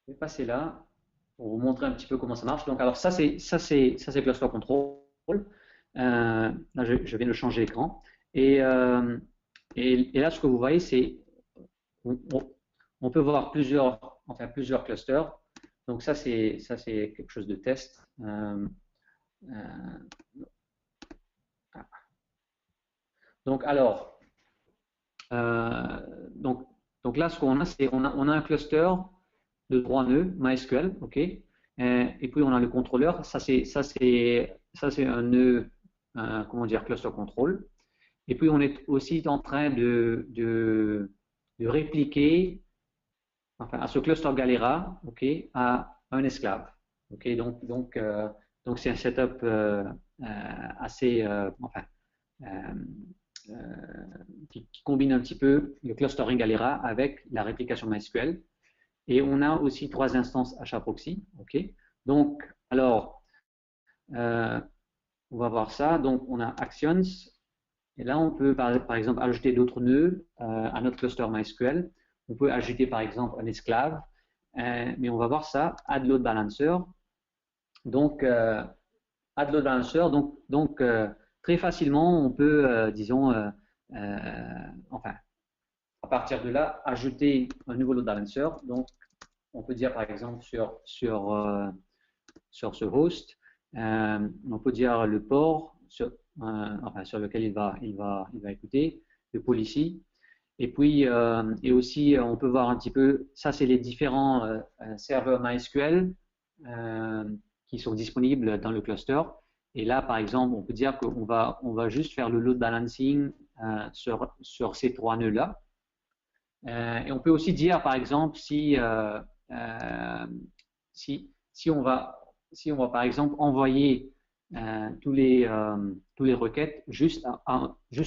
Je vais passer là pour vous montrer un petit peu comment ça marche. Donc, alors ça c'est Cluster Control. Là, je viens de changer l'écran. Et, euh, et là, ce que vous voyez, c'est on, on- on peut voir plusieurs clusters. Donc ça c'est quelque chose de test. Donc alors, euh, donc, donc là, ce qu'on a, c'est on a un cluster de 3 nœuds MySQL, ok. Et puis on a le contrôleur. Ça c'est un nœud, comment dire, cluster control. Et puis on est aussi en train de répliquer, enfin, à ce cluster Galera, ok, à un esclave. Ok, donc c'est un setup assez, enfin, euh, euh, qui combine un petit peu le clustering Galera avec la réplication MySQL. Et on a aussi 3 instances HAProxy. Ok, donc alors euh, on va voir ça. Donc on a Actions. Et là, on peut par exemple ajouter d'autres nœuds à notre cluster MySQL. On peut ajouter par exemple un esclave, mais on va voir ça, add load balancer. Donc, add load balancer, très facilement, on peut, disons, enfin, à partir de là, ajouter un nouveau load balancer. Donc, on peut dire par exemple sur ce host, on peut dire le port enfin, sur lequel il va écouter, le policy. Et puis, et aussi, on peut voir un petit peu, ça c'est les différents serveurs MySQL qui sont disponibles dans le cluster. Et là, par exemple, on peut dire qu'on va juste faire le load balancing sur ces 3 nœuds-là. Et on peut aussi dire, par exemple, si on va par exemple envoyer tous les requêtes juste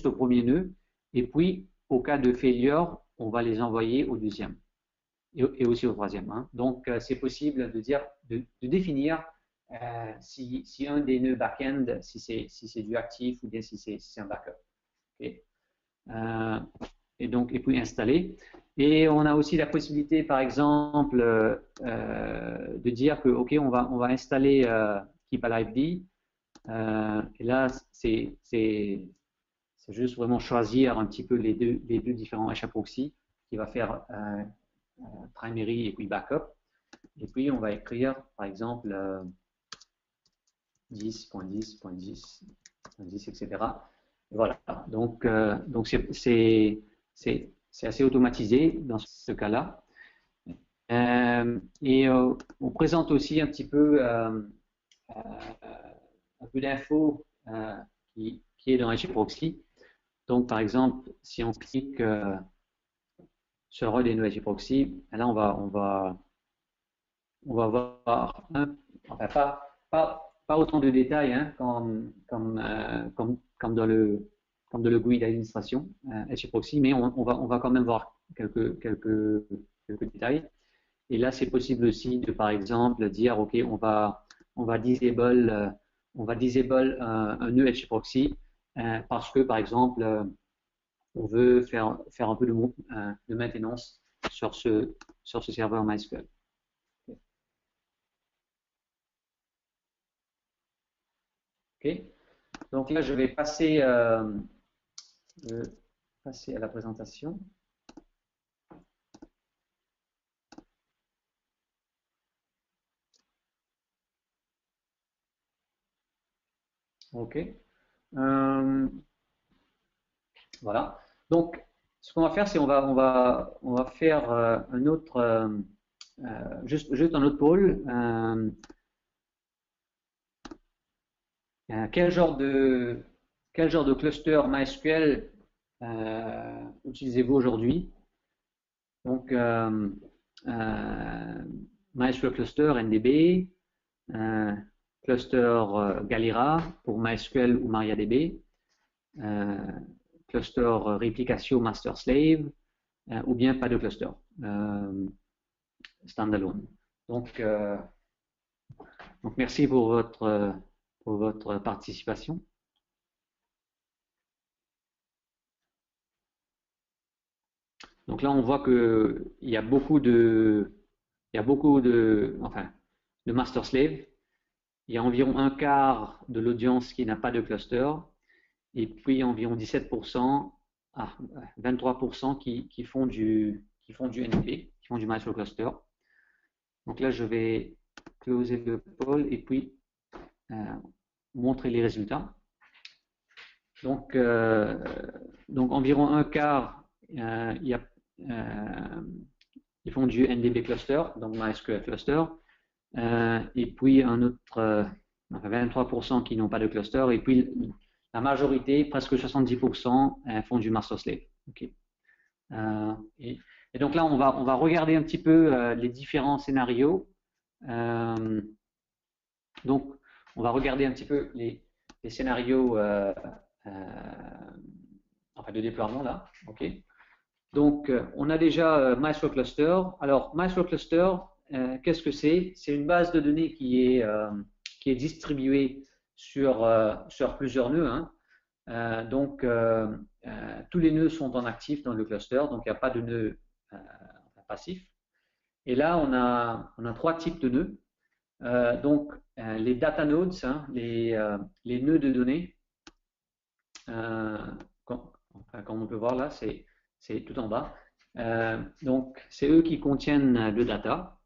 au premier nœud, et puis au cas de failure, on va les envoyer au deuxième et aussi au troisième. Hein. Donc c'est possible de définir si un des nœuds back-end, si c'est du actif ou bien si c'est un backup. Okay. Et puis installer. Et on a aussi la possibilité, par exemple, de dire que, OK, on va installer Keep Alive D. Et là, c'est juste vraiment choisir un petit peu les deux différents HAProxy qui va faire primary et puis backup. Et puis, on va écrire, par exemple, 10.10.10.10, etc. Voilà. Donc c'est assez automatisé dans ce cas-là. Et on présente aussi un peu d'infos qui est dans HAProxy. Donc, par exemple, si on clique sur le rôle des nœuds HAProxy, là, on va voir, enfin, pas autant de détails hein, comme dans le GUI d'administration HAProxy, mais on va quand même voir quelques détails. Et là, c'est possible aussi de, par exemple, dire, OK, on va disable un nœud HAProxy parce que, par exemple, on veut faire un peu de maintenance sur ce serveur MySQL. OK. Donc là, je vais passer à la présentation. OK. Voilà. Donc, ce qu'on va faire, c'est on va faire un autre, juste un autre pôle. Quel genre de cluster MySQL utilisez-vous aujourd'hui? Donc, MySQL Cluster NDB, euh, Cluster Galera pour MySQL ou MariaDB, euh, Cluster Replicatio Master Slave, ou bien pas de cluster standalone. Donc merci pour votre participation. Donc là, on voit qu'il y a beaucoup il y a beaucoup de master slave. Il y a environ un quart de l'audience qui n'a pas de cluster, et puis environ 17%, 23% qui font du NDB, qui font du MySQL cluster. Donc là, je vais closer le poll et puis montrer les résultats. Donc environ un quart, ils font du NDB cluster, donc MySQL cluster, et puis un autre 23% qui n'ont pas de cluster, et puis la majorité, presque 70%, font du master slave. Okay. Et donc là, on va regarder un petit peu les différents scénarios. Donc, on va regarder un petit peu les scénarios de déploiement là. Okay. Donc, on a déjà MySQL Cluster. Alors, MySQL Cluster, qu'est-ce que c'est? C'est une base de données qui est distribuée sur plusieurs nœuds. Hein. Donc, tous les nœuds sont en actif dans le cluster, donc il n'y a pas de nœud passif. Et là, on a trois types de nœuds. Donc, les data nodes, hein, les nœuds de données, comme on peut voir là, c'est tout en bas. Donc, c'est eux qui contiennent le data.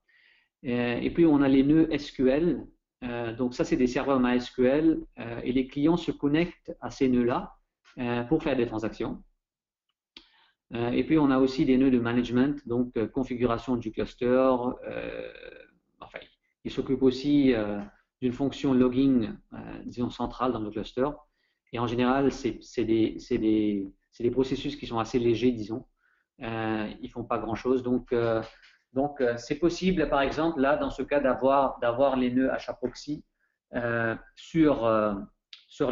Et puis, on a les nœuds SQL. Donc, ça, c'est des serveurs MySQL. Et les clients se connectent à ces nœuds-là pour faire des transactions. Et puis, on a aussi des nœuds de management, donc configuration du cluster. Ils s'occupent aussi d'une fonction logging, disons, centrale dans le cluster. Et en général, c'est des processus qui sont assez légers, disons. Ils ne font pas grand-chose. Donc, c'est possible, par exemple, là, dans ce cas, d'avoir les nœuds HAProxy sur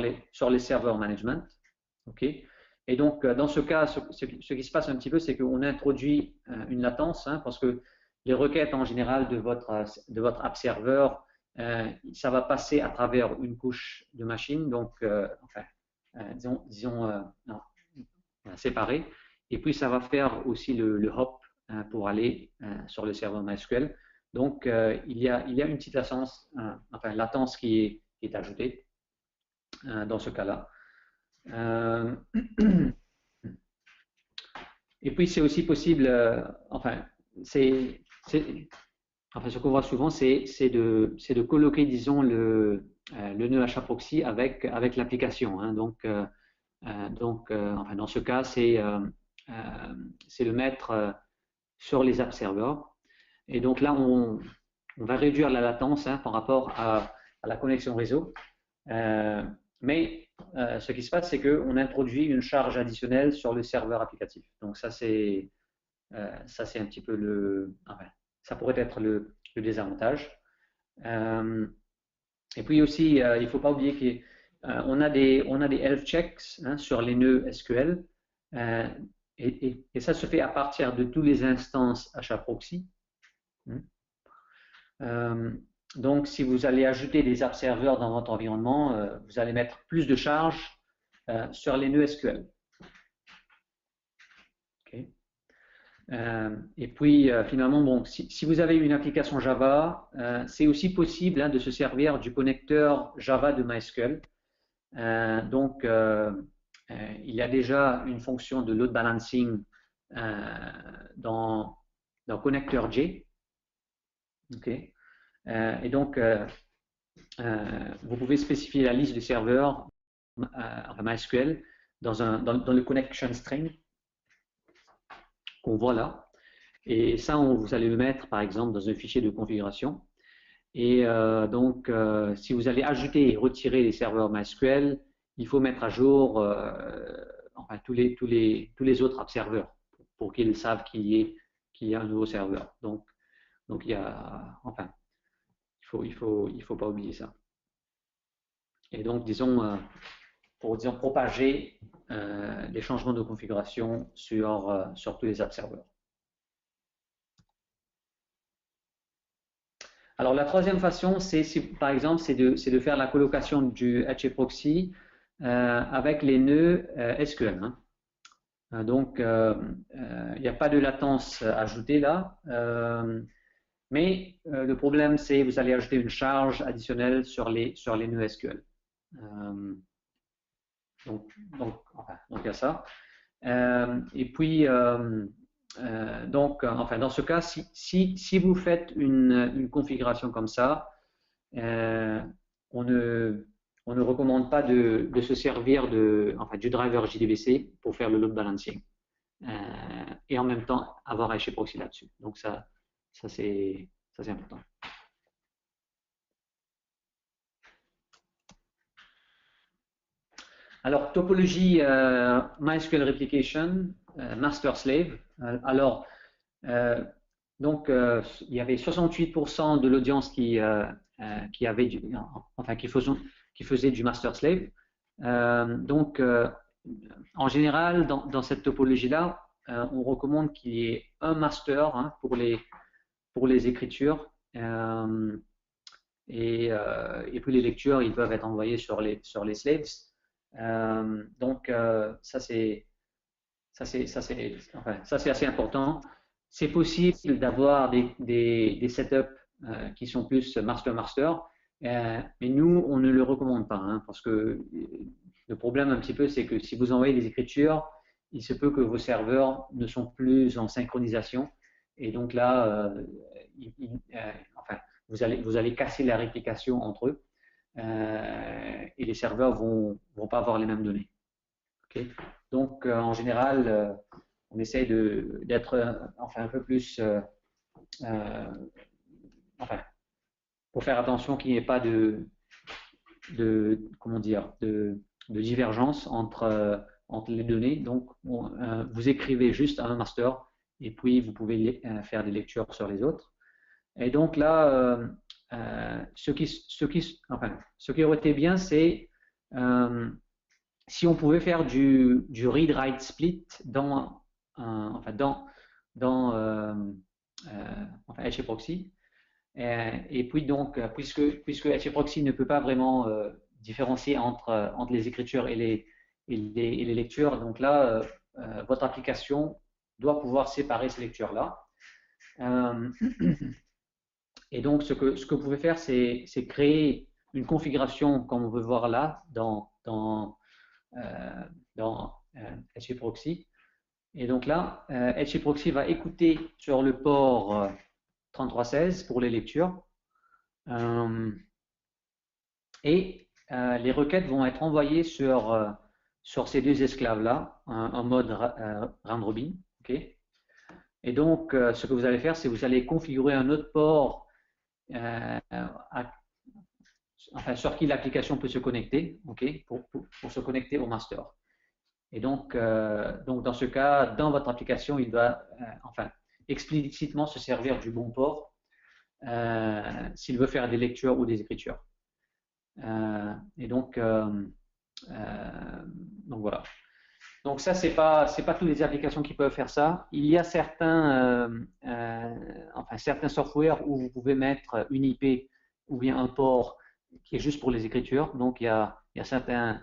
les serveurs management. Okay. Et donc, dans ce cas, ce qui se passe un petit peu, c'est qu'on introduit une latence, hein, parce que les requêtes en général de votre app serveur, ça va passer à travers une couche de machine, donc, disons séparée. Et puis, ça va faire aussi le hop pour aller sur le serveur MySQL. Donc, il y a une petite latence qui est ajoutée dans ce cas-là. Et puis, c'est aussi possible, ce qu'on voit souvent, c'est de colloquer, disons, le nœud HAProxy avec l'application. Hein. Donc, dans ce cas, c'est le mettre sur les app serveurs. Et donc là, on va réduire la latence par rapport à la connexion réseau. Mais ce qui se passe, c'est qu'on introduit une charge additionnelle sur le serveur applicatif. Donc ça, c'est un petit peu ça pourrait être le désavantage. Et puis aussi, il ne faut pas oublier qu'on a des health checks sur les nœuds SQL. Et ça se fait à partir de toutes les instances HAProxy. Donc, si vous allez ajouter des app serveurs dans votre environnement, vous allez mettre plus de charge sur les nœuds SQL. Okay. Et puis, finalement, bon, si vous avez une application Java, c'est aussi possible de se servir du connecteur Java de MySQL. Donc, il y a déjà une fonction de load balancing dans connecteur J. Okay. Et donc, vous pouvez spécifier la liste de serveurs MySQL dans le connection string qu'on voit là. Et ça, vous allez le mettre, par exemple, dans un fichier de configuration. Et donc, si vous allez ajouter et retirer les serveurs MySQL, il faut mettre à jour tous les autres app serveurs pour qu'ils savent qu'il y a un nouveau serveur. Donc il y a, il faut pas oublier ça. Et donc, disons, pour propager les changements de configuration sur tous les app serveurs. Alors, la troisième façon, par exemple, c'est de faire la colocation du HAProxy avec les nœuds SQL. Donc, il n'y a pas de latence ajoutée là. Mais le problème, c'est que vous allez ajouter une charge additionnelle sur les nœuds SQL. Enfin, donc il y a ça. Et puis, enfin, dans ce cas, si vous faites une configuration comme ça, on ne recommande pas de se servir enfin, du driver JDBC pour faire le load balancing. Et en même temps, avoir HAProxy là-dessus. Donc ça c'est important. Alors, topologie MySQL Replication, master-slave. Alors, donc, il y avait 68% de l'audience qui avait enfin, qui faisait du master-slave. Donc, en général, dans cette topologie-là, on recommande qu'il y ait un master hein, pour les écritures. Et puis les lectures, ils peuvent être envoyés sur les slaves. Donc, ça c'est assez important. C'est possible d'avoir des setups qui sont plus master-master, mais nous, on ne le recommande pas, hein, parce que le problème un petit peu, c'est que si vous envoyez des écritures, il se peut que vos serveurs ne sont plus en synchronisation, et donc là, enfin, vous allez casser la réplication entre eux, et les serveurs vont pas avoir les mêmes données. Okay. Donc, en général, on essaye d'être enfin, un peu plus, enfin, pour faire attention qu'il n'y ait pas comment dire, de divergence entre les données. Donc, vous écrivez juste un master et puis vous pouvez faire des lectures sur les autres. Et donc là, ce qui aurait été bien, c'est si on pouvait faire du read-write split dans HAProxy. Et puis donc, puisque HAProxy ne peut pas vraiment différencier entre les écritures et les lectures, donc là, votre application doit pouvoir séparer ces lectures-là. Et donc, ce que vous pouvez faire, c'est créer une configuration, comme on veut voir là, dans HAProxy. Et donc là, HAProxy va écouter sur le port 3316 pour les lectures. Et les requêtes vont être envoyées sur ces deux esclaves-là, en mode round robin. Okay. Et donc, ce que vous allez faire, c'est que vous allez configurer un autre port enfin, sur qui l'application peut se connecter, okay, pour se connecter au master. Et donc dans ce cas, dans votre application, il doit enfin, explicitement se servir du bon port s'il veut faire des lectures ou des écritures. Et donc voilà. Donc ça, c'est pas toutes les applications qui peuvent faire ça. Il y a certains softwares où vous pouvez mettre une IP ou bien un port qui est juste pour les écritures. Donc il y a certains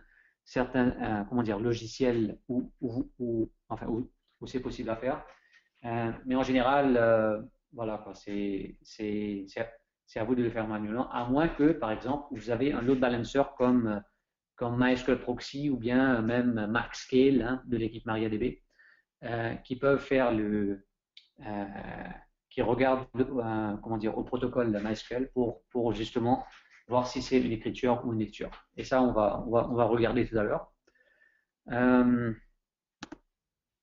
comment dire, logiciels où c'est possible à faire. Mais en général, voilà quoi, c'est à vous de le faire manuellement, à moins que, par exemple, vous avez un load balancer comme MySQL Proxy ou bien même MaxScale hein, de l'équipe MariaDB, qui peuvent faire qui regardent comment dire, au protocole de MySQL pour justement voir si c'est une écriture ou une lecture. Et ça, on va regarder tout à l'heure.